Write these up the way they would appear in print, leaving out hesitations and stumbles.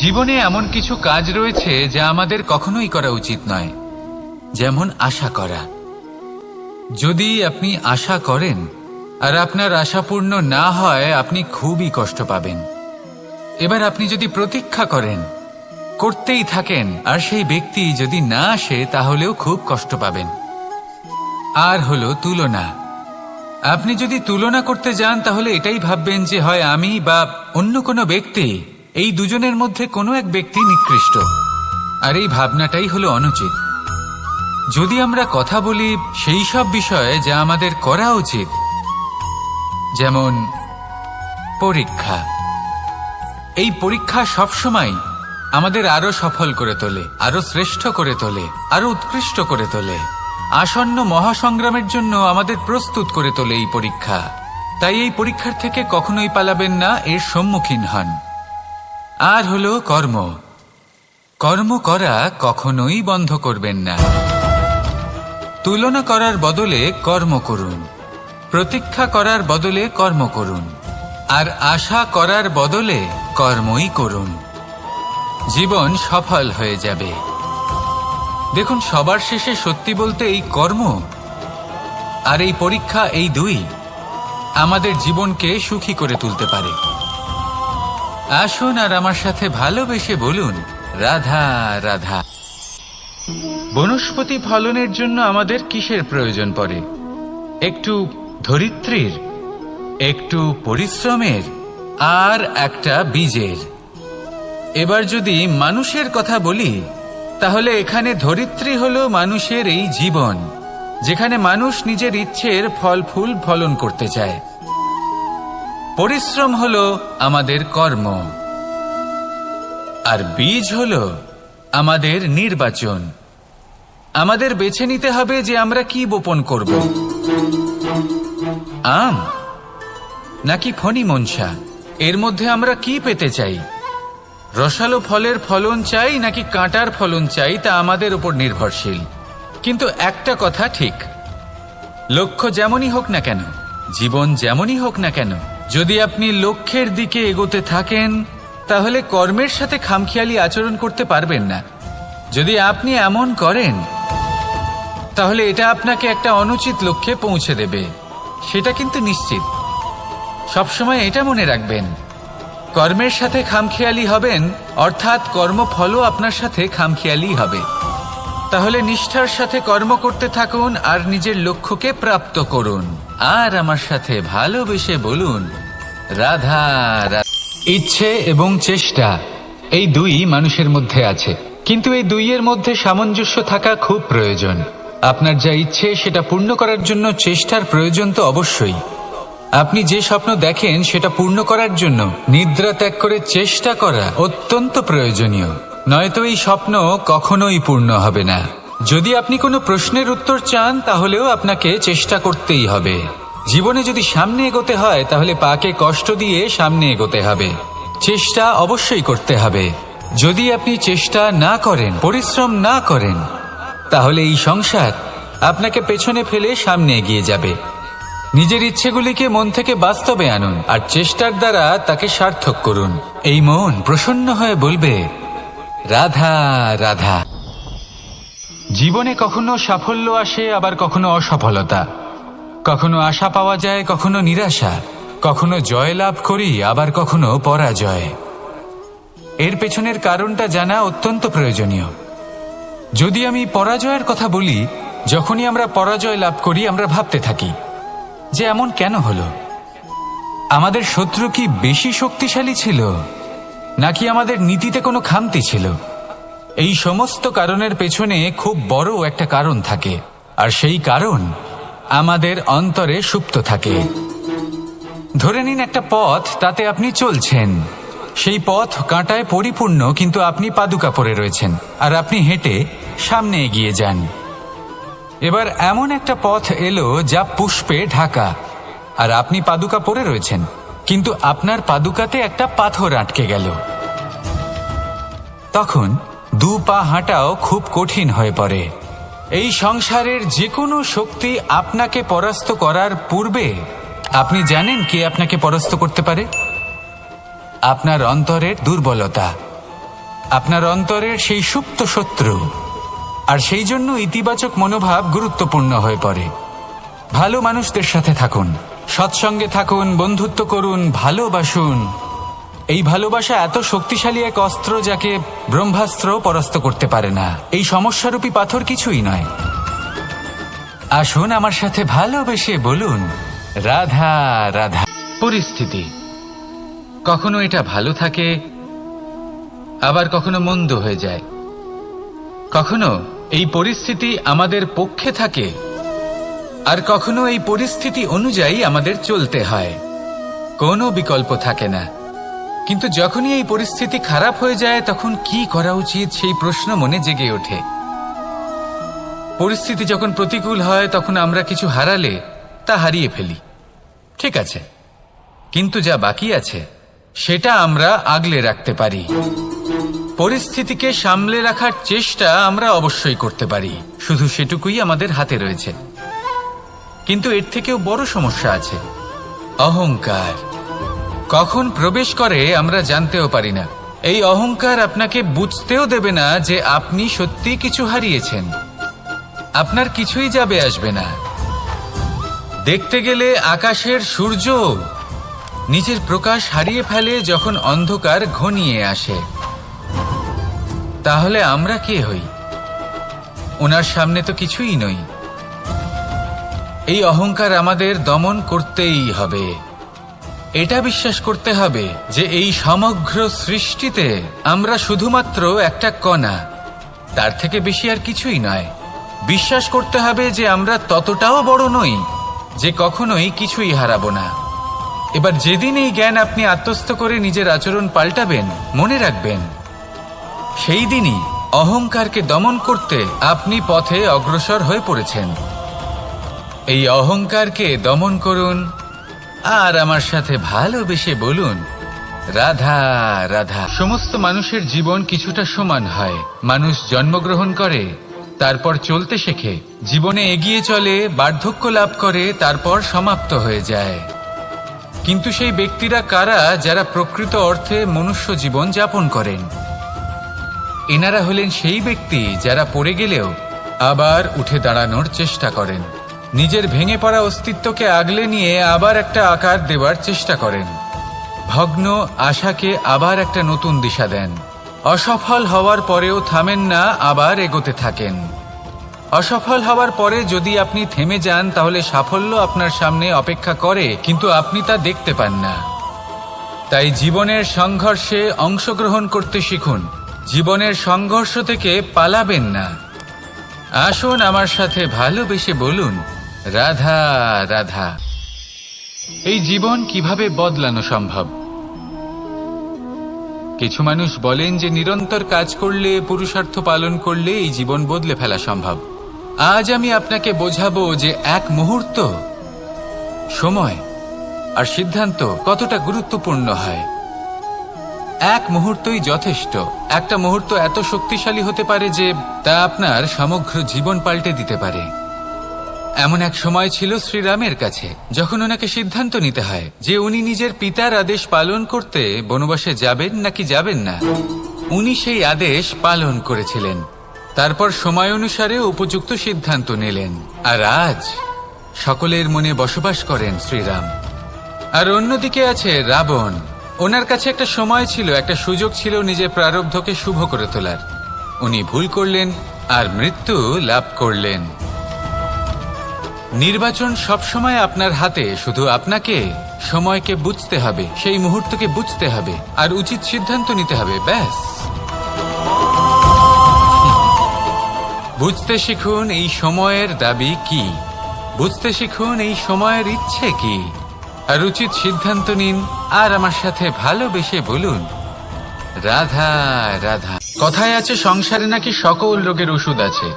জীবনে এমন কিছু কাজ রয়েছে যা আমাদের কখনোই করা উচিত নয়, যেমন আশা করা। যদি আপনি আশা করেন আর আপনার আশা পূর্ণ না হয়, আপনি খুবই কষ্ট পাবেন। এবার আপনি যদি প্রতীক্ষা করেন, করতেই থাকেন, আর সেই ব্যক্তি যদি না আসে, তাহলেও খুব কষ্ট পাবেন। আর হলো তুলনা। আপনি যদি তুলনা করতে যান, তাহলে এটাই ভাববেন যে হয় আমি বা অন্য কোনো ব্যক্তি, এই দুজনের মধ্যে কোনো এক ব্যক্তি নিকৃষ্ট। আর এই ভাবনাটাই হলো অনুচিত। যদি আমরা কথা বলি সেই সব বিষয়ে যা আমাদের করা উচিত, যেমন পরীক্ষা। এই পরীক্ষা সবসময় আমাদের আরো সফল করে তোলে, আরো শ্রেষ্ঠ করে তোলে, আরো উৎকৃষ্ট করে তোলে। আসন্ন মহাসংগ্রামের জন্য আমাদের প্রস্তুত করে তোলে এই পরীক্ষা। তাই এই পরীক্ষার থেকে কখনোই পালাবেন না, এর সম্মুখীন হন। আর হলো কর্ম। কর্ম করা কখনোই বন্ধ করবেন না। তুলনা করার বদলে কর্ম করুন, প্রতীক্ষা করার বদলে কর্ম করুন, আর আশা করার বদলে কর্মই করুন। জীবন সফল হয়ে যাবে। দেখুন, সবার শেষে সত্যি বলতে এই কর্ম আর এই পরীক্ষা, এই দুই আমাদের জীবনকে সুখী করে তুলতে পারে। আসুন আর আমার সাথে ভালোবেসে বলুন, রাধা রাধা। বনস্পতি ফলনের জন্য আমাদের কিসের প্রয়োজন পড়ে? একটু ধরিত্রীর, একটু পরিশ্রমের, আর একটা বীজের। এবার যদি মানুষের কথা বলি, তাহলে এখানে ধরিত্রী হলো মানুষের এই জীবন, যেখানে মানুষ নিজের ইচ্ছের ফল ফুল ফলন করতে চায়। পরিশ্রম হলো আমাদের কর্ম, আর বীজ হলো আমাদের নির্বাচন। আমাদের বেছে নিতে হবে যে আমরা কি বপন করব, আম নাকি ফণি মনসা। এর মধ্যে আমরা কি পেতে চাই? রসালো ফলের ফলন চাই নাকি কাঁটার ফলন চাই, তা আমাদের উপর নির্ভরশীল। কিন্তু একটা কথা ঠিক, লক্ষ্য যেমনই হোক না কেন, জীবন যেমনই হোক না কেন, যদি আপনি লক্ষ্যের দিকে এগোতে থাকেন, তাহলে কর্মের সাথে খামখেয়ালি আচরণ করতে পারবেন না। যদি আপনি এমন করেন, তাহলে এটা আপনাকে একটা অনুচিত লক্ষ্যে পৌঁছে দেবে, সেটা কিন্তু নিশ্চিত। সবসময় এটা মনে রাখবেন, কর্মের সাথে খামখেয়ালি হবেন, অর্থাৎ কর্মফলও আপনার সাথে খামখেয়ালি হবে। তাহলে নিষ্ঠার সাথে কর্ম করতে থাকুন আর নিজের লক্ষ্যকে প্রাপ্ত করুন। আর আমার সাথে ভালোবেসে বলুন, রাধা রাধা। ইচ্ছে এবং চেষ্টা, এই দুই মানুষের মধ্যে আছে, কিন্তু এই দুইয়ের মধ্যে সামঞ্জস্য থাকা খুব প্রয়োজন। আপনার যা ইচ্ছে সেটা পূর্ণ করার জন্য চেষ্টার প্রয়োজন তো অবশ্যই। আপনি যে স্বপ্ন দেখেন সেটা পূর্ণ করার জন্য নিদ্রা ত্যাগ করে চেষ্টা করা অত্যন্ত প্রয়োজনীয়, নয়তো এই স্বপ্ন কখনোই পূর্ণ হবে না। যদি আপনি কোনো প্রশ্নের উত্তর চান, তাহলেও আপনাকে চেষ্টা করতেই হবে। জীবনে যদি সামনে এগোতে হয়, তাহলে পাকে কষ্ট দিয়ে সামনে এগোতে হবে। চেষ্টা অবশ্যই করতে হবে। যদি আপনি চেষ্টা না করেন, পরিশ্রম না করেন, তাহলে এই সংসার আপনাকে পেছনে ফেলে সামনে এগিয়ে যাবে। নিজের ইচ্ছেগুলিকে মন থেকে বাস্তবে আনুন আর চেষ্টার দ্বারা তাকে সার্থক করুন। এই মন প্রসন্ন হয়ে বলবে, রাধা রাধা। জীবনে কখনো সাফল্য আসে, আবার কখনো অসফলতা, কখনো আশা পাওয়া যায়, কখনো নিরাশা, কখনো জয় লাভ করি, আবার কখনো পরাজয়। এর পেছনের কারণটা জানা অত্যন্ত প্রয়োজনীয়। যদি আমি পরাজয়ের কথা বলি, যখনই আমরা পরাজয় লাভ করি, আমরা ভাবতে থাকি যে এমন কেন হলো? আমাদের শত্রু কি বেশি শক্তিশালী ছিল, নাকি আমাদের নীতিতে কোনো খামতি ছিল? এই সমস্ত কারণের পেছনে খুব বড় একটা কারণ থাকে, আর সেই কারণ আমাদের অন্তরে সুপ্ত থাকে। ধরে নিন একটা পথ, তাতে আপনি চলছেন, সেই পথ কাঁটায় পরিপূর্ণ, কিন্তু আপনি পাদুকা পরে রয়েছেন আর আপনি হেঁটে সামনে এগিয়ে যান। এবার এমন একটা পথ এলো যা পুষ্পে ঢাকা, আর আপনি পাদুকা পরে রয়েছেন, কিন্তু আপনার পাদুকাতে একটা পাথর আটকে গেল। তখন দু পা হাঁটাও খুব কঠিন হয়ে পড়ে। এই সংসারের যে কোনো শক্তি আপনাকে পরাস্ত করার পূর্বে আপনি জানেন কে আপনাকে পরাস্ত করতে পারে? আপনার অন্তরের দুর্বলতা। আপনার অন্তরের সেই সুপ্ত শত্রু। আর সেই জন্য ইতিবাচক মনোভাব গুরুত্বপূর্ণ হয়ে পড়ে। ভালো মানুষদের সাথে থাকুন, সৎসঙ্গে থাকুন, বন্ধুত্ব করুন, ভালোবাসুন। এই ভালোবাসা এত শক্তিশালী এক অস্ত্র যাকে ব্রহ্মাস্ত্র পরাস্ত করতে পারে না। এই সমস্যারূপী পাথর কিছুই নয়। আসুন আমার সাথে ভালোবেসে বলুন, রাধা রাধা। পরিস্থিতি কখনো এটা ভালো থাকে, আবার কখনো মন্দ হয়ে যায়। কখনো এই পরিস্থিতি আমাদের পক্ষে থাকে, আর কখনো এই পরিস্থিতি অনুযায়ী আমাদের চলতে হয়। কোনো বিকল্প থাকে না। কিন্তু যখনই এই পরিস্থিতি খারাপ হয়ে যায় তখন কি করা উচিত সেই প্রশ্ন মনে জেগে ওঠে। পরিস্থিতি যখন প্রতিকূল হয় তখন আমরা কিছু হারালে তা হারিয়ে ফেলি, ঠিক আছে, কিন্তু যা বাকি আছে সেটা আমরা আগলে রাখতে পারি। পরিস্থিতিকে সামলে রাখার চেষ্টা আমরা অবশ্যই করতে পারি, শুধু সেটুকুই আমাদের হাতে রয়েছে। কিন্তু এর থেকেও বড় সমস্যা আছে, অহংকার। কখন প্রবেশ করে আমরা জানতেও পারি না। এই অহংকার আপনাকে বুঝতেও দেবে না যে আপনি সত্যি কিছু হারিয়েছেন। আপনার কিছুই যাবে আসবে না। দেখতে গেলে আকাশের সূর্য নিজের প্রকাশ হারিয়ে ফেলে যখন অন্ধকার ঘনিয়ে আসে। তাহলে আমরা কে হই? ওনার সামনে তো কিছুই নই। এই অহংকার আমাদের দমন করতেই হবে। এটা বিশ্বাস করতে হবে যে এই সমগ্র সৃষ্টিতে আমরা শুধুমাত্র একটা কণা, তার থেকে বেশি আর কিছুই নয়। বিশ্বাস করতে হবে যে আমরা ততটাও বড় নই যে কখনোই কিছুই হারাবো না। এবার যেদিন এই জ্ঞান আপনি আত্মস্থ করে নিজের আচরণ পাল্টাবেন, মনে রাখবেন সেই দিনই অহংকারকে দমন করতে আপনি পথে অগ্রসর হয়ে পড়েছেন। এই অহংকারকে দমন করুন আর আমার সাথে ভালোবেসে বলুন, রাধা রাধা। সমস্ত মানুষের জীবন কিছুটা সমান হয়। মানুষ জন্মগ্রহণ করে, তারপর চলতে শেখে, জীবনে এগিয়ে চলে, বার্ধক্য লাভ করে, তারপর সমাপ্ত হয়ে যায়। কিন্তু সেই ব্যক্তিরা কারা যারা প্রকৃত অর্থে মনুষ্য জীবন যাপন করেন? এনারা হলেন সেই ব্যক্তি যারা পড়ে গেলেও আবার উঠে দাঁড়ানোর চেষ্টা করেন, নিজের ভেঙে পড়া অস্তিত্বকে আগলে নিয়ে আবার একটা আকার দেওয়ার চেষ্টা করেন, ভগ্ন আশাকে আবার একটা নতুন দিশা দেন। অসফল হওয়ার পরেও থামেন না, আবার এগোতে থাকেন। অসফল হওয়ার পরে যদি আপনি থেমে যান তাহলে সাফল্য আপনার সামনে অপেক্ষা করে, কিন্তু আপনি তা দেখতে পান না। তাই জীবনের সংঘর্ষে অংশগ্রহণ করতে শিখুন। জীবনের সংঘর্ষ থেকে পালাবেন না। আসুন আমার সাথে ভালোবেসে বলুন, রাধা রাধা। এই জীবন কিভাবে বদলানো সম্ভব? কিছু মানুষ বলেন যে নিরন্তর কাজ করলে, পুরুষার্থ পালন করলে এই জীবন বদলে ফেলা সম্ভব। আজ আমি আপনাকে বোঝাবো যে এক মুহূর্ত, সময় আর সিদ্ধান্ত কতটা গুরুত্বপূর্ণ হয়। এক মুহূর্তই যথেষ্ট। একটা মুহূর্ত এত শক্তিশালী হতে পারে যে তা আপনার সমগ্র জীবন পাল্টে দিতে পারে। এমন এক সময় ছিল শ্রীরামের কাছে যখন ওনাকে সিদ্ধান্ত নিতে হয় যে উনি নিজের পিতার আদেশ পালন করতে বনবাসে যাবেন নাকি যাবেন না। উনি সেই আদেশ পালন করেছিলেন, তারপর সময় অনুসারে উপযুক্ত সিদ্ধান্ত নিলেন। আর আজ সকলের মনে বসবাস করেন শ্রীরাম। আর অন্যদিকে আছে রাবণ। ওনার কাছে একটা সময় ছিল, একটা সুযোগ ছিল নিজের প্রারব্ধকে শুভ করে তোলার। উনি ভুল করলেন আর মৃত্যু লাভ করলেন। নির্বাচন সবসময় আপনার হাতে, শুধু আপনাকে সময়কে বুঝতে হবে, সেই মুহূর্তকে বুঝতে হবে আর উচিত সিদ্ধান্ত নিতে হবে, ব্যাস। বুঝতে শিখুন এই সময়ের দাবি কি, বুঝতে শিখুন এই সময়ের ইচ্ছে কি, আর উচিত সিদ্ধান্ত নিন। আর আমার সাথে ভালোবেসে বলুন, রাধা রাধা। কথায় আছে সংসারে নাকি সকল রোগের ওষুধ আছে।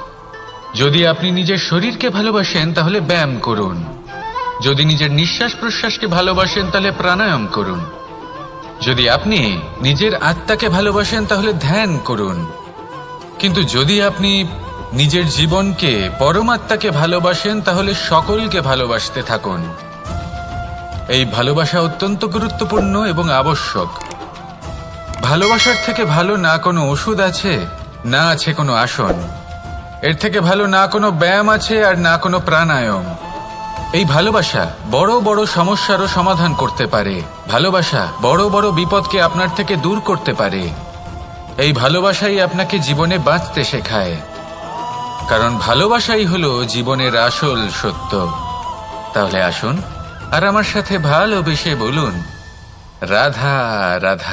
যদি আপনি নিজের শরীরকে ভালোবাসেন তাহলে ব্যায়াম করুন, যদি নিজের নিঃশ্বাস প্রশ্বাসকে ভালোবাসেন তাহলে প্রাণায়াম করুন, যদি আপনি নিজের আত্মাকে ভালোবাসেন তাহলে ধ্যান করুন, কিন্তু যদি আপনি নিজের জীবনকে, পরমাত্মাকে ভালোবাসেন তাহলে সকলকে ভালোবাসতে থাকুন। এই ভালোবাসা অত্যন্ত গুরুত্বপূর্ণ এবং আবশ্যক। ভালোবাসার থেকে ভালো না কোনো ওষুধ আছে, না আছে কোনো আসন। এর থেকে ভালো না কোনো ব্যায়াম আছে আর না কোনো প্রাণায়াম। এই ভালোবাসা বড় বড় সমস্যারও সমাধান করতে পারে। ভালোবাসা বড় বড় বিপদকে আপনার থেকে দূর করতে পারে। এই ভালোবাসাই আপনাকে জীবনে বাঁচতে শেখায়, কারণ ভালোবাসাই হলো জীবনের আসল সত্য। তাহলে আসুন আর আমার সাথে ভালোবেসে বলুন, রাধা রাধা।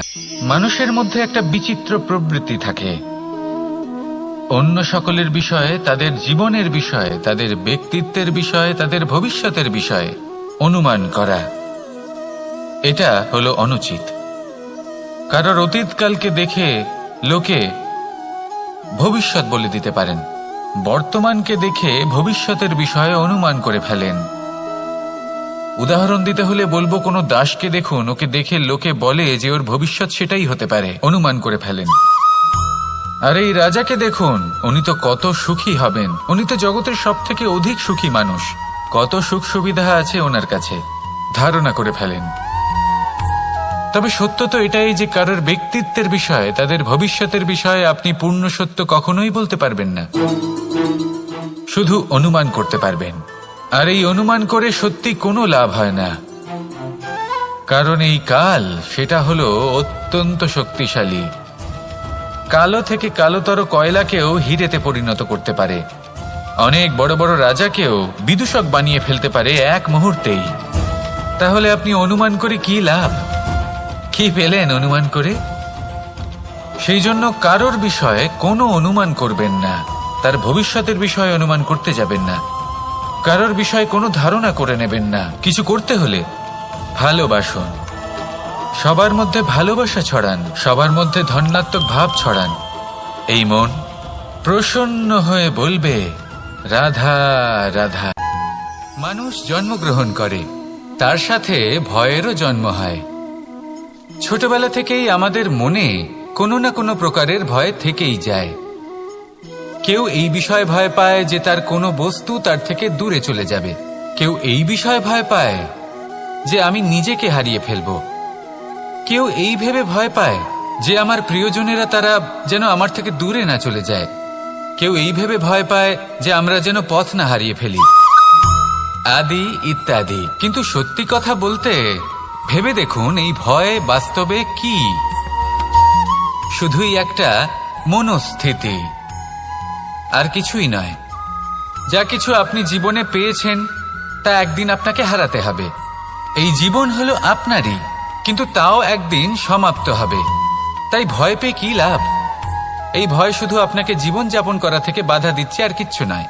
মানুষের মধ্যে একটা বিচিত্র প্রবৃত্তি থাকে, অন্য সকলের বিষয়ে, তাদের জীবনের বিষয়ে, তাদের ব্যক্তিত্বের বিষয়ে, তাদের ভবিষ্যতের বিষয়ে অনুমান করা। এটা হলো অনুচিত। কারোর অতীতকালকে দেখে লোকে ভবিষ্যৎ বলে দিতে পারেন, বর্তমানকে দেখে ভবিষ্যতের বিষয়ে অনুমান করে ফেলেন। উদাহরণ দিতে হলে বলবো, কোনো দাসকে দেখুন, ওকে দেখে লোকে বলে যে ওর ভবিষ্যৎ সেটাই হতে পারে, অনুমান করে ফেলেন। আর এই রাজাকে দেখুন, উনি তো কত সুখী হবেন, উনি তো জগতের সব থেকে অধিক সুখী মানুষ, কত সুখ সুবিধা আছে ওনার কাছে, ধারণা করে ফেলেন। তবে সত্য তো এটাই যে কারোর ব্যক্তিত্বের বিষয়ে, তাদের ভবিষ্যতের বিষয়ে আপনি পূর্ণ সত্য কখনোই বলতে পারবেন না, শুধু অনুমান করতে পারবেন। আর এই অনুমান করে সত্যি কোনো লাভ হয় না, কারণ এই কাল সেটা হলো অত্যন্ত শক্তিশালী। কালো থেকে কালোতর কয়লাকেও হিরেতে পরিণত করতে পারে, অনেক বড় বড় রাজাকেও বিদূষক বানিয়ে ফেলতে পারে এক মুহূর্তেই। তাহলে আপনি অনুমান করে কি লাভ? কি পেলেন অনুমান করে? সেই জন্য কারোর বিষয়ে কোনো অনুমান করবেন না, তার ভবিষ্যতের বিষয়ে অনুমান করতে যাবেন না, কারোর বিষয়ে কোনো ধারণা করে নেবেন না। কিছু করতে হলে ভালোবাসুন, সবার মধ্যে ভালোবাসা ছড়ান, সবার মধ্যে ধন্যাত্মক ভাব ছড়ান। এই মন প্রসন্ন হয়ে বলবে, রাধা রাধা। মানুষ জন্মগ্রহণ করে, তার সাথে ভয়েরও জন্ম হয়। ছোটবেলা থেকেই আমাদের মনে কোনো না কোনো প্রকারের ভয় থেকেই যায়। কেউ এই বিষয়ে ভয় পায় যে তার কোনো বস্তু তার থেকে দূরে চলে যাবে, কেউ এই বিষয়ে ভয় পায় যে আমি নিজেকে হারিয়ে ফেলব, কেউ এই ভেবে ভয় পায় যে আমার প্রিয়জনেরা তারা যেন আমার থেকে দূরে না চলে যায়, কেউ এই ভেবে ভয় পায় যে আমরা যেন পথ না হারিয়ে ফেলি, আদি ইত্যাদি। কিন্তু সত্যি কথা বলতে, ভেবে দেখুন এই ভয় বাস্তবে কি? শুধুই একটা মনস্থিতি, আর কিছুই নয়। যা কিছু আপনি জীবনে পেয়েছেন তা একদিন আপনাকে হারাতে হবে। এই জীবন হলো আপনারই, কিন্তু তাও একদিন সমাপ্ত হবে। তাই ভয় পেয়ে কি লাভ? এই ভয় শুধু আপনাকে জীবন যাপন করা থেকে বাধা দিচ্ছে, আর কিচ্ছু নয়।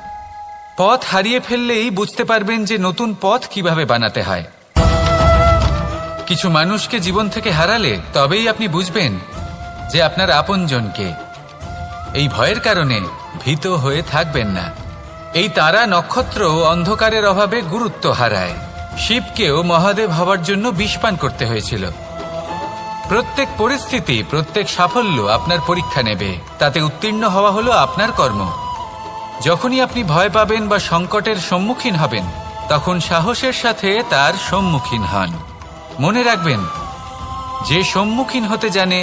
পথ হারিয়ে ফেললেই বুঝতে পারবেন যে নতুন পথ কিভাবে বানাতে হয়। কিছু মানুষকে জীবন থেকে হারালে তবেই আপনি বুঝবেন যে আপনার আপনজনকে। এই ভয়ের কারণে ভীত হয়ে থাকবেন না। এই তারা নক্ষত্র অন্ধকারের অভাবে গুরুত্ব হারায়। শিবকেও মহাদেব হওয়ার জন্য বিষপান করতে হয়েছিল। প্রত্যেক পরিস্থিতি, প্রত্যেক সাফল্য আপনার পরীক্ষা নেবে, তাতে উত্তীর্ণ হওয়া হলো আপনার কর্ম। যখনই আপনি ভয় পাবেন বা সংকটের সম্মুখীন হবেন, তখন সাহসের সাথে তার সম্মুখীন হন। মনে রাখবেন, যে সম্মুখীন হতে জানে,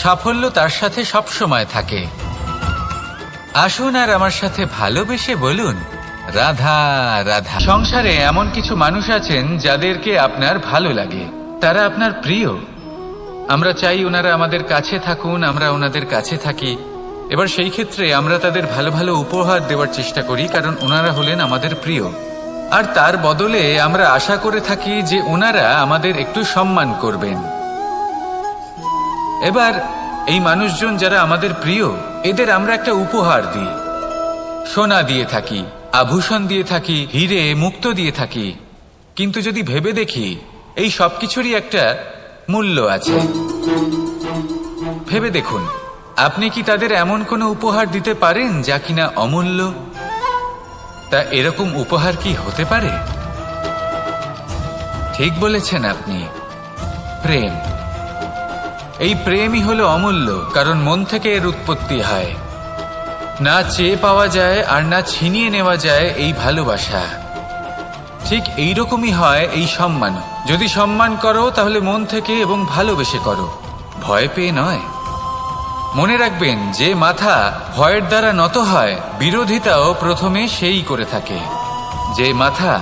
সাফল্য তার সাথে সবসময় থাকে। আসুন আর আমার সাথে ভালোবেসে বলুন, রাধা রাধা। সংসারে এমন কিছু মানুষ আছেন যাদেরকে আপনার ভালো লাগে, তারা আপনার প্রিয়। আমরা চাই ওনারা আমাদের কাছে থাকুন, আমরা ওনাদের কাছে থাকি। এবার সেই ক্ষেত্রে আমরা তাদের ভালো ভালো উপহার দেওয়ার চেষ্টা করি, কারণ ওনারা হলেন আমাদের প্রিয়। আর তার বদলে আমরা আশা করে থাকি যে ওনারা আমাদের একটু সম্মান করবেন। এবার এই মানুষজন যারা আমাদের প্রিয়, এদের আমরা একটা উপহার দিই। সোনা দিয়ে থাকি, আভূষণ দিয়ে থাকি, হিরে মুক্ত দিয়ে থাকি। কিন্তু যদি ভেবে দেখি, এই সব কিছুরই একটা মূল্য আছে। ভেবে দেখুন, আপনি কি তাদের এমন কোনো উপহার দিতে পারেন যা কিনা অমূল্য? তা এরকম উপহার কি হতে পারে? ঠিক বলেছেন আপনি, প্রেম। এই প্রেমই হলো অমূল্য, কারণ মন থেকে এর উৎপত্তি হয়। না চেয়ে পাওয়া যায় আর না ছিনিয়ে নেওয়া যায় এই ভালোবাসা। ঠিক এইরকমই হয় এই সম্মান। যদি সম্মান করো তাহলে মন থেকে এবং ভালোবেসে করো। ভয় পেয়ে নয়। মনে রাখবেন, যে মাথা ভয়ের দ্বারা নত হয়, বিরোধিতাও প্রথমে সেই করে থাকে। যে মাথা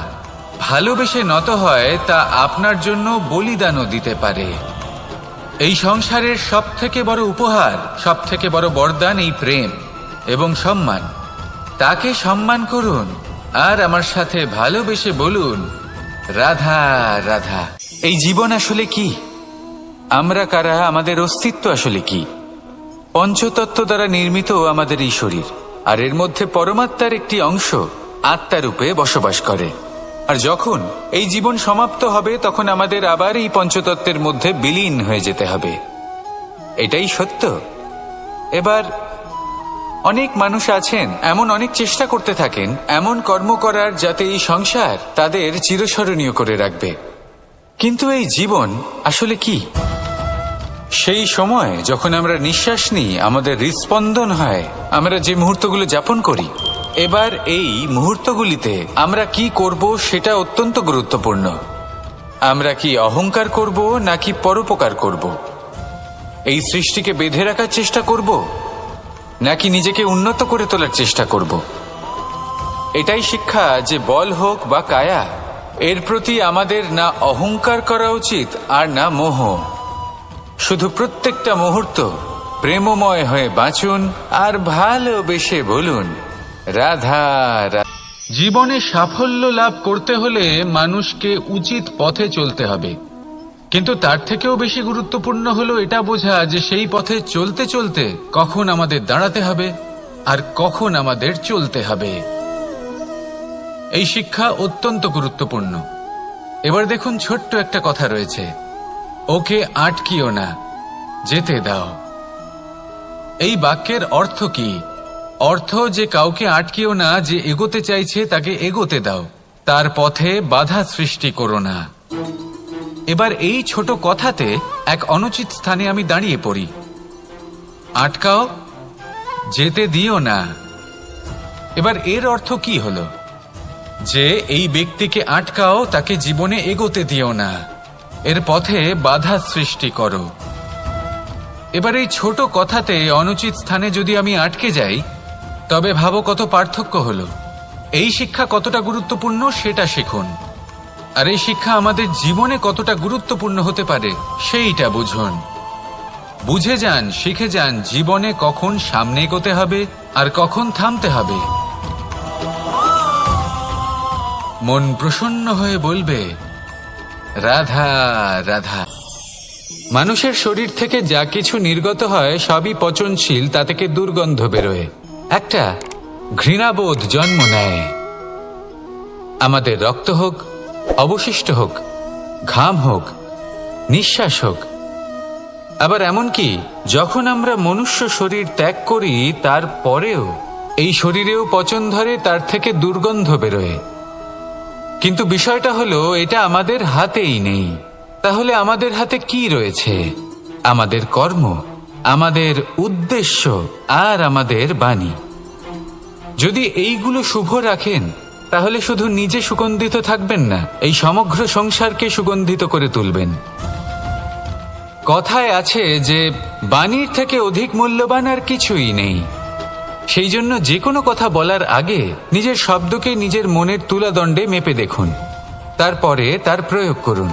ভালোবেসে নত হয়, তা আপনার জন্য বলিদানও দিতে পারে। এই সংসারের সব থেকে বড় উপহার, সব থেকে বড় বরদান এই প্রেম এবং সম্মান। তাকে সম্মান করুন আর আমার সাথে ভালোবেসে বলুন, রাধা রাধা। এই জীবন আসলে কি? আমরা কারা? আমাদের অস্তিত্ব আসলে কি? পঞ্চতত্ত্ব দ্বারা নির্মিত আমাদের এই শরীর, আর এর মধ্যে পরমাত্মার একটি অংশ আত্মারূপে বসবাস করে। আর যখন এই জীবন সমাপ্ত হবে, তখন আমাদের আবার এই পঞ্চতত্ত্বের মধ্যে বিলীন হয়ে যেতে হবে। এটাই সত্য। এবার অনেক মানুষ আছেন, এমন অনেক চেষ্টা করতে থাকেন এমন কর্ম করার, যাতে এই সংসার তাদের চিরস্মরণীয় করে রাখবে। কিন্তু এই জীবন আসলে কি? সেই সময় যখন আমরা নিঃশ্বাস নিই, আমাদের হৃৎস্পন্দন হয়, আমরা যে মুহূর্তগুলো যাপন করি, এবার এই মুহূর্তগুলিতে আমরা কি করব সেটা অত্যন্ত গুরুত্বপূর্ণ। আমরা কি অহংকার করব নাকি পরোপকার করব? এই সৃষ্টিকে বেঁধে রাখার চেষ্টা করব নাকি নিজেকে উন্নত করে তোলার চেষ্টা করব? এটাই শিক্ষা যে বল হোক বা কায়া, এর প্রতি আমাদের না অহংকার করা উচিত আর না মোহ। শুধু প্রত্যেকটা মুহূর্ত প্রেমময় হয়ে বাঁচুন আর ভালোবেসে বলুন, রাধা রাধা। জীবনে সাফল্য লাভ করতে হলে মানুষকে উচিত পথে চলতে হবে, কিন্তু তার থেকেও বেশি গুরুত্বপূর্ণ হলো এটা বোঝা যে সেই পথে চলতে চলতে কখন আমাদের দাঁড়াতে হবে আর কখন আমাদের চলতে হবে। এই শিক্ষা অত্যন্ত গুরুত্বপূর্ণ। এবার দেখুন, ছোট্ট একটা কথা রয়েছে, ওকে আটকিও না, যেতে দাও। এই বাক্যের অর্থ কি? অর্থ যে কাউকে আটকিও না, যে এগোতে চাইছে তাকে এগোতে দাও, তার পথে বাধা সৃষ্টি করো না। এবার এই ছোট কথাতে এক অনুচিত স্থানে আমি দাঁড়িয়ে পড়ি। আটকাও, যেতে দিও না। এবার এর অর্থ কি হলো? যে এই ব্যক্তিকে আটকাও, তাকে জীবনে এগোতে দিও না, এর পথে বাধা সৃষ্টি করো। এবার এই ছোট কথাতে অনুচিত স্থানে যদি আমি আটকে যাই, তবে ভাবো কত পার্থক্য হলো। এই শিক্ষা কতটা গুরুত্বপূর্ণ সেটা শিখুন, আর এই শিক্ষা আমাদের জীবনে কতটা গুরুত্বপূর্ণ হতে পারে সেইটা বুঝুন। বুঝে যান, শিখে যান জীবনে কখন সামনে এগোতে হবে আর কখন থামতে হবে। মন প্রসন্ন হয়ে বলবে, রাধা রাধা। মানুষের শরীর থেকে যা কিছু নির্গত হয় সবই পচনশীল, তা থেকে দুর্গন্ধ বেরোয়, একটা ঘৃণাবোধ জন্ম নেয়। আমাদের রক্ত হোক, অবশিষ্ট হোক, ঘাম হোক, নিঃশ্বাস হোক, আবার এমনকি যখন আমরা মনুষ্য শরীর ত্যাগ করি, তারপরেও এই শরীরেও পচন ধরে, তার থেকে দুর্গন্ধ বেরোয়। কিন্তু বিষয়টা হলো, এটা আমাদের হাতেই নেই। তাহলে আমাদের হাতে কি রয়েছে? আমাদের কর্ম, আমাদের উদ্দেশ্য আর আমাদের বাণী। যদি এইগুলো শুভ রাখেন, তাহলে শুধু নিজে সুগন্ধিত থাকবেন না, এই সমগ্র সংসারকে সুগন্ধিত করে তুলবেন। কথায় আছে যে বাণীর থেকে অধিক মূল্যবান আর কিছুই নেই। সেই জন্য যে কোনো কথা বলার আগে নিজের শব্দকে নিজের মনের তুলাদণ্ডে মেপে দেখুন, তারপরে তার প্রয়োগ করুন।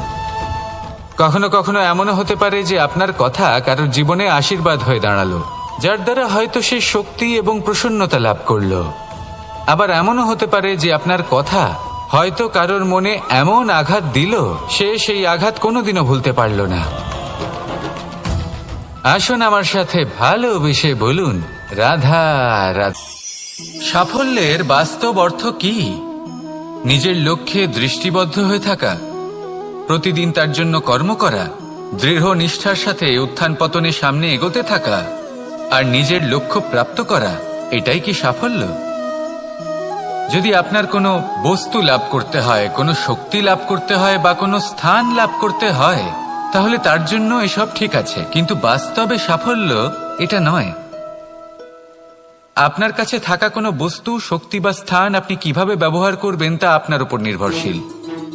কখনো কখনো এমনও হতে পারে যে আপনার কথা কারোর জীবনে আশীর্বাদ হয়ে দাঁড়ালো, যার দ্বারা হয়তো সে শক্তি এবং প্রসন্নতা লাভ করলো। আবার এমনও হতে পারে যে আপনার কথা হয়তো কারোর মনে এমন আঘাত দিল, সে সেই আঘাত কোনোদিনও ভুলতে পারল না। আসুন আমার সাথে ভালোবেসে বলুন, রাধা রাধা। সাফল্যের বাস্তব অর্থ কি? নিজের লক্ষ্যে দৃষ্টিবদ্ধ হয়ে থাকা, প্রতিদিন তার জন্য কর্ম করা, দৃঢ় নিষ্ঠার সাথে উত্থান পতনের সামনে এগোতে থাকা আর নিজের লক্ষ্য প্রাপ্ত করা, এটাই কি সাফল্য? যদি আপনার কোনো বস্তু লাভ করতে হয়, কোনো শক্তি লাভ করতে হয় বা কোনো স্থান লাভ করতে হয়, তাহলে তার জন্য এসব ঠিক আছে, কিন্তু বাস্তবে সাফল্য এটা নয়। আপনার কাছে থাকা কোনো বস্তু, শক্তি বা স্থান আপনি কিভাবে ব্যবহার করবেন তা আপনার উপর নির্ভরশীল।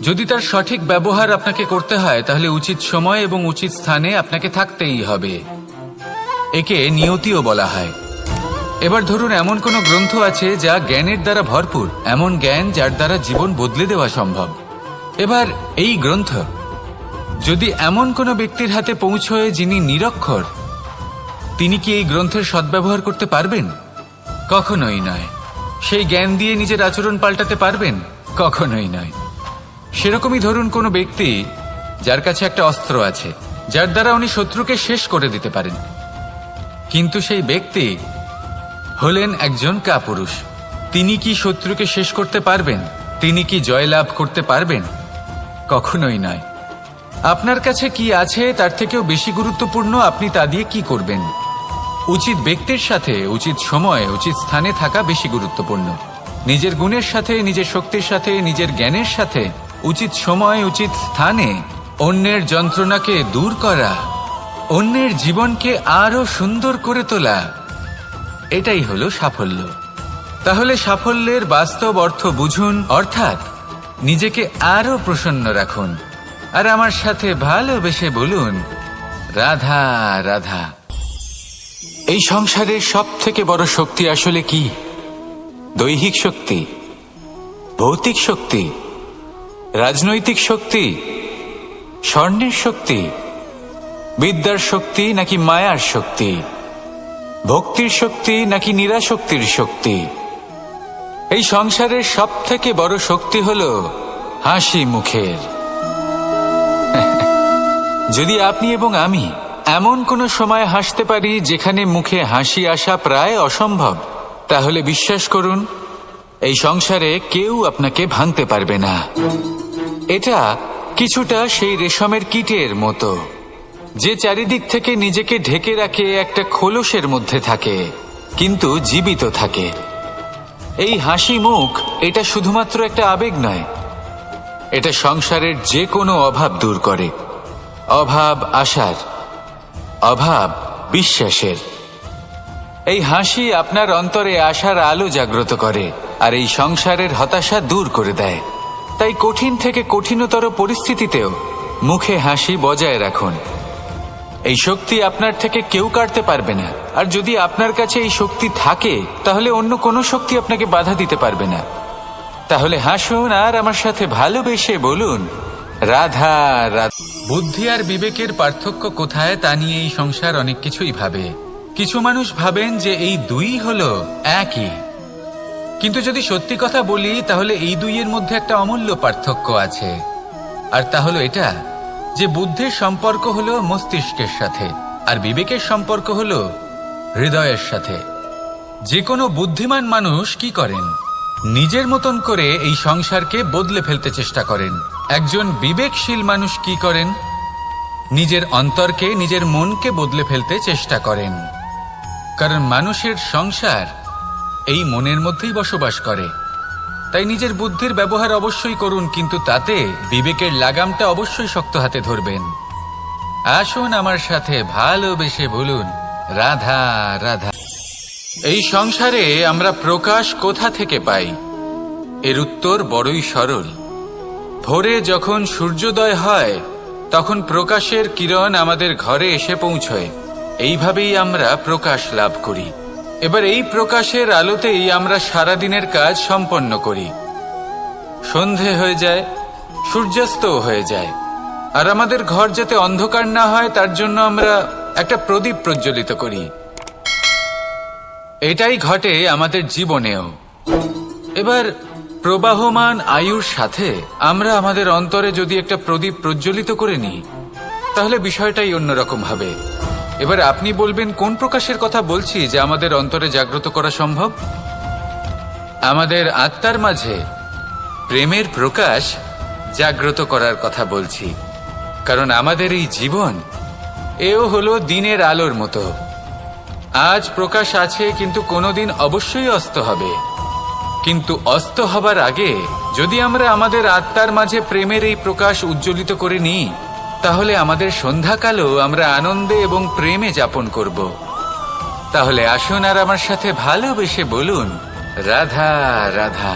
যদি তার সঠিক ব্যবহার আপনাকে করতে হয়, তাহলে উচিত সময় এবং উচিত স্থানে আপনাকে থাকতেই হবে। একে নিয়তিও বলা হয়। এবার ধরুন এমন কোনো গ্রন্থ আছে যা জ্ঞানের দ্বারা ভরপুর, এমন জ্ঞান যার দ্বারা জীবন বদলে দেওয়া সম্ভব। এবার এই গ্রন্থ যদি এমন কোনো ব্যক্তির হাতে পৌঁছয় যিনি নিরক্ষর, তিনি কি এই গ্রন্থের সদ্ব্যবহার করতে পারবেন? কখনোই নয়। সেই জ্ঞান দিয়ে নিজের আচরণ পাল্টাতে পারবেন? কখনোই নয়। সেরকমই ধরুন কোনো ব্যক্তি যার কাছে একটা অস্ত্র আছে, যার দ্বারা উনি শত্রুকে শেষ করে দিতে পারেন, কিন্তু সেই ব্যক্তি হলেন একজন কাপুরুষ। তিনি কি শত্রুকে শেষ করতে পারবেন? তিনি কি জয়লাভ করতে পারবেন? কখনোই নয়। আপনার কাছে কি আছে তার থেকেও বেশি গুরুত্বপূর্ণ আপনি তা দিয়ে কি করবেন। উচিত ব্যক্তির সাথে উচিত সময়ে উচিত স্থানে থাকা বেশি গুরুত্বপূর্ণ। নিজের গুণের সাথে, নিজের শক্তির সাথে, নিজের জ্ঞানের সাথে উচিত সময় উচিত স্থানে অন্যের যন্ত্রণাকে দূর করা, অন্যের জীবনকে আরো সুন্দর করে তোলা, এটাই হলো সাফল্য। তাহলে সাফল্যের বাস্তব অর্থ বুঝুন, অর্থাৎ নিজেকে আরো প্রসন্ন রাখুন। আর আমার সাথে ভালোবেসে বলুন, রাধা রাধা। এই সংসারের সব থেকে বড় শক্তি আসলে কি? দৈহিক শক্তি, ভৌতিক শক্তি, রাজনৈতিক শক্তি, স্বর্ণের শক্তি, বিদ্যার শক্তি নাকি মায়ার শক্তি, ভক্তির শক্তি নাকি নিরাশক্তির শক্তি? এই সংসারের সব থেকে বড় শক্তি হলো হাসি মুখের। যদি আপনি এবং আমি এমন কোনো সময় হাসতে পারি যেখানে মুখে হাসি আসা প্রায় অসম্ভব, তাহলে বিশ্বাস করুন এই সংসারে কেউ আপনাকে ভাঙতে পারবে না। এটা কিছুটা সেই রেশমের কীটের মতো, যে চারিদিক থেকে নিজেকে ঢেকে রাখে একটা খোলসের মধ্যে থাকে, কিন্তু জীবিত থাকে। এই হাসি মুখ এটা শুধুমাত্র একটা আবেগ নয়, এটা সংসারের যে কোনো অভাব দূর করে। অভাব আশার, অভাব বিশ্বাসের। এই হাসি আপনার অন্তরে আশার আলো জাগ্রত করে আর এই সংসারের হতাশা দূর করে দেয়। তাই কঠিন থেকে কঠিনতর পরিস্থিতিতেও মুখে হাসি বজায় রাখুন। এই শক্তি আপনার থেকে কেউ কাটতে পারবে না। আর যদি আপনার কাছে এই শক্তি থাকে তাহলে অন্য কোনো শক্তি আপনাকে বাধা দিতে পারবে না। তাহলে হাসুন আর আমার সাথে ভালোবেসে বলুন, রাধা রাধা। বুদ্ধি আর বিবেকের পার্থক্য কোথায় তা নিয়ে এই সংসার অনেক কিছুই ভাবে। কিছু মানুষ ভাবেন যে এই দুই হলো একই, কিন্তু যদি সত্যি কথা বলি তাহলে এই দুইয়ের মধ্যে একটা অমূল্য পার্থক্য আছে। আর তা হলো এটা যে বুদ্ধির সম্পর্ক হলো মস্তিষ্কের সাথে আর বিবেকের সম্পর্ক হলো হৃদয়ের সাথে। যে কোনো বুদ্ধিমান মানুষ কি করেন? নিজের মতন করে এই সংসারকে বদলে ফেলতে চেষ্টা করেন। একজন বিবেকশীল মানুষ কি করেন? নিজের অন্তরকে, নিজের মনকে বদলে ফেলতে চেষ্টা করেন। কারণ মানুষের সংসার এই মনের মধ্যেই বসবাস করে। তাই নিজের বুদ্ধির ব্যবহার অবশ্যই করুন, কিন্তু তাতে বিবেকের লাগামটা অবশ্যই শক্ত হাতে ধরবেন। আসুন আমার সাথে ভালোবেসে বলুন, রাধা রাধা। এই সংসারে আমরা প্রকাশ কোথা থেকে পাই? এর উত্তর বড়ই সরল। ভোরে যখন সূর্যোদয় হয় তখন প্রকাশের কিরণ আমাদের ঘরে এসে পৌঁছয়। এইভাবেই আমরা প্রকাশ লাভ করি। এবার এই প্রকাশের আলোতেই আমরা সারাদিনের কাজ সম্পন্ন করি। সন্ধে হয়ে যায়, সূর্যাস্তও হয়ে যায়। আর আমাদের ঘর যাতে অন্ধকার না হয় তার জন্য আমরা একটা প্রদীপ প্রজ্বলিত করি। এটাই ঘটে আমাদের জীবনেও। এবার প্রবাহমান আয়ুর সাথে আমরা আমাদের অন্তরে যদি একটা প্রদীপ প্রজ্বলিত করে নিই তাহলে বিষয়টাই অন্যরকম হবে। এবার আপনি বলবেন কোন প্রকাশের কথা বলছি যা আমাদের অন্তরে জাগ্রত করা সম্ভব? আমাদের আত্মার মাঝে প্রেমের প্রকাশ জাগ্রত করার কথা বলছি। কারণ আমাদের এই জীবন এও হলো দিনের আলোর মতো। আজ প্রকাশ আছে, কিন্তু কোনোদিন অবশ্যই অস্ত হবে। কিন্তু অস্ত হবার আগে যদি আমরা আমাদের আত্মার মাঝে প্রেমের এই প্রকাশ উজ্জ্বলিত করে নিই তাহলে আমাদের সন্ধ্যাকালও আমরা আনন্দে এবং প্রেমে যাপন করব। তাহলে আসুন আর আমার সাথে ভালোবেসে বলুন, রাধা রাধা।